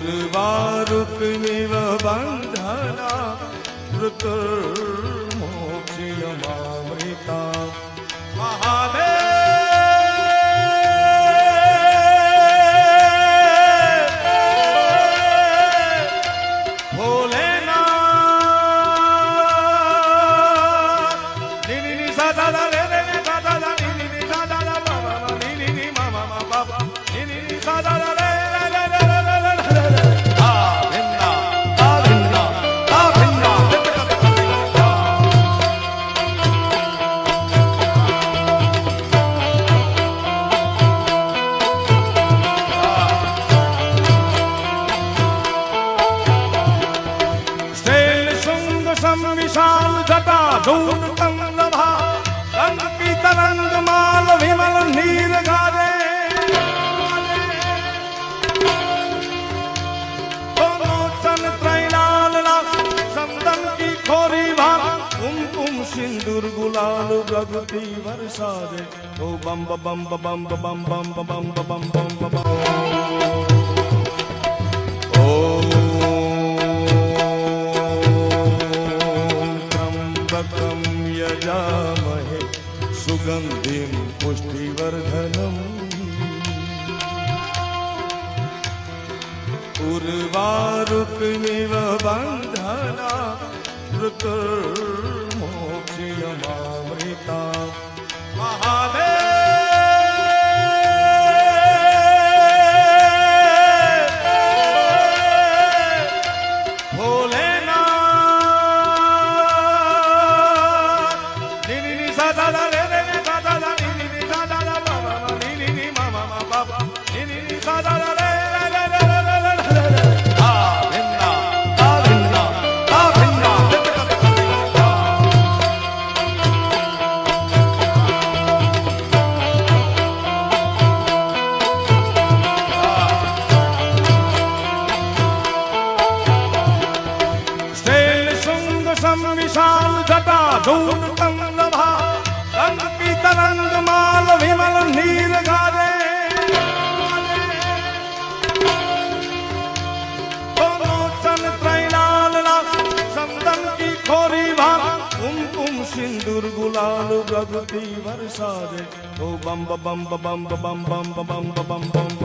उर्वारुकमिव बन्धना मृत्युर्मोक्षयमामृता महादेव विशाल जटा धूल तंगभा रंग की तरंग माल विमल नीर गारे मोचन त्रैलाल चंदन की खोरी भाग कुमकुम सिंदूर गुलाल प्रगति वर्षा दे ओ बम बम बम बम बम बम बम बम बम ओ यजामहे सुगंधिं पुष्टिवर्धनम् उर्वारुकमिव बन्धना मृत्युर्मोक्षयमामृता महादेव विशाल जटा धूल तंगभा रंग की तरंग माल विमल नीर गारे मोचन त्रैलाल चंदन की खोरी भाग कुमकुम सिंदूर गुलाल प्रगति वर्षा दे ओ बम बम बम बम बम बम बम बम बम